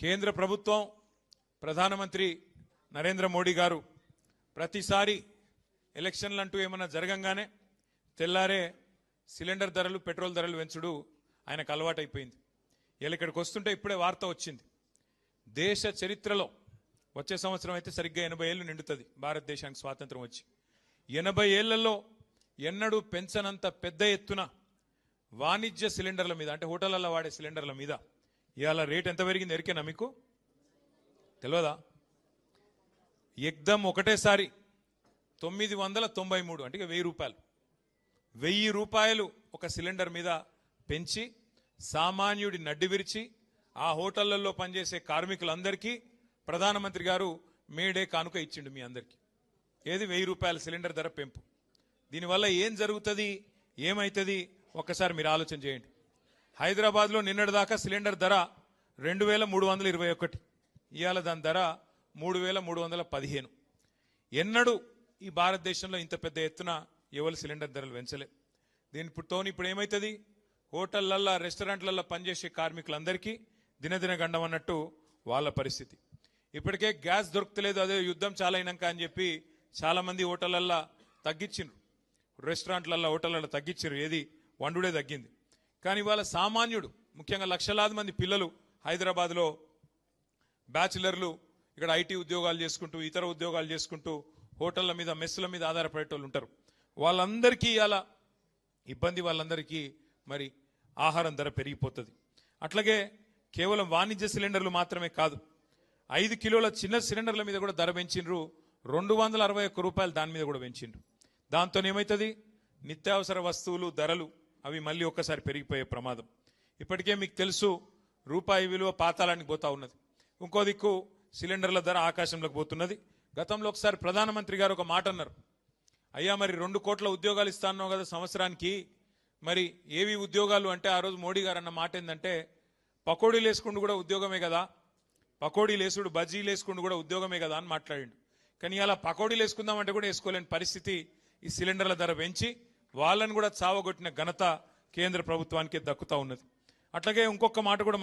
కేంద్ర ప్రభుత్వం ప్రధానమంత్రి నరేంద్ర మోడీ గారు ప్రతిసారి ఎలక్షన్లు అంటూ ఏమన్నా జరగంగానే తెల్లారే సిలిండర్ ధరలు పెట్రోల్ ధరలు పెంచుడు ఆయనకు అలవాటైపోయింది. ఇక్కడికి వస్తుంటే ఇప్పుడే వార్త వచ్చింది, దేశ చరిత్రలో వచ్చే సంవత్సరం అయితే సరిగ్గా 80 ఏళ్ళు నిండుతుంది భారతదేశానికి స్వాతంత్రం వచ్చి. 80 ఏళ్లలో ఎన్నడూ పెంచనంత పెద్ద ఎత్తున వాణిజ్య సిలిండర్ల మీద, అంటే హోటళ్లలో వాడే సిలిండర్ల మీద ఇవాళ రేట్ ఎంత పెరిగింది ఎరికేనా మీకు? తెలియదా? ఎగ్దం ఒకటేసారి 993, అంటే 1000 రూపాయలు, 1000 రూపాయలు ఒక సిలిండర్ మీద పెంచి సామాన్యుడి నడ్డి విరిచి ఆ హోటళ్లలో పనిచేసే కార్మికులందరికీ ప్రధానమంత్రి గారు మేడే కానుక ఇచ్చిండు మీ అందరికీ. ఏది? 1000 రూపాయల సిలిండర్ ధర పెంపు. దీనివల్ల ఏం జరుగుతుంది, ఏమైతుంది ఒక్కసారి మీరు ఆలోచన చేయండి. హైదరాబాద్లో నిన్నటిదాకా సిలిండర్ ధర 2321, ఇవాళ దాని ధర 3315. ఎన్నడూ ఈ భారతదేశంలో ఇంత పెద్ద ఎత్తున ఎవరు సిలిండర్ ధరలు పెంచలే. దీనితో ఇప్పుడు ఏమవుతుంది, హోటళ్లల్లో రెస్టారెంట్లలో పనిచేసే కార్మికులందరికీ దినదిన గండం అన్నట్టు వాళ్ళ పరిస్థితి. ఇప్పటికే గ్యాస్ దొరకలేదు, అదే యుద్ధం చాలా అయినాక అని చెప్పి చాలామంది హోటళ్లల్లో తగ్గించిండ్రు, రెస్టారెంట్లలో హోటళ్లలో తగ్గించారు, ఏది వండుడే తగ్గింది. కానీ ఇవాళ సామాన్యుడు, ముఖ్యంగా లక్షలాది మంది పిల్లలు హైదరాబాద్లో బ్యాచిలర్లు ఇక్కడ ఐటీ ఉద్యోగాలు చేసుకుంటూ ఇతర ఉద్యోగాలు చేసుకుంటూ హోటళ్ల మీద మెస్సుల మీద ఆధారపడేటోళ్ళు ఉంటారు. వాళ్ళందరికీ ఇలా ఇబ్బంది, వాళ్ళందరికీ మరి ఆహారం ధర పెరిగిపోతుంది. అట్లాగే కేవలం వాణిజ్య సిలిండర్లు మాత్రమే కాదు, 5 కిలోల చిన్న సిలిండర్ల మీద కూడా ధర పెంచిండ్రు. 261 రూపాయలు దాని మీద కూడా పెంచిండ్రు. దాంతో ఏమవుతుంది, నిత్యావసర వస్తువులు ధరలు అవి మళ్ళీ ఒక్కసారి పెరిగిపోయే ప్రమాదం. ఇప్పటికే మీకు తెలుసు, రూపాయి విలువ పాతాళానికి పోతా ఉన్నది. ఇంకో దిక్కు సిలిండర్ల ధర ఆకాశంలోకి పోతున్నది. గతంలో ఒకసారి ప్రధానమంత్రి గారు ఒక మాట అన్నారు, అయ్యా మరి 2 కోట్ల ఉద్యోగాలు ఇస్తాన్నావు కదా సంవత్సరానికి, మరి ఏవి ఉద్యోగాలు అంటే ఆ రోజు మోడీ గారు అన్న మాట ఏంటంటే, పకోడీలు వేసుకుంటూ కూడా ఉద్యోగమే కదా, పకోడీలు వేసుడు బజ్జీలు వేసుకుంటూ కూడా ఉద్యోగమే కదా అని మాట్లాడిండు. కానీ అలా పకోడీలు వేసుకుందామంటే కూడా వేసుకోలేని పరిస్థితి ఈ సిలిండర్ల ధర పెంచి వాళ్ళని కూడా చావగొట్టిన ఘనత కేంద్ర ప్రభుత్వానికి దక్కుతా ఉన్నది. అట్లాగే ఇంకొక మాట కూడా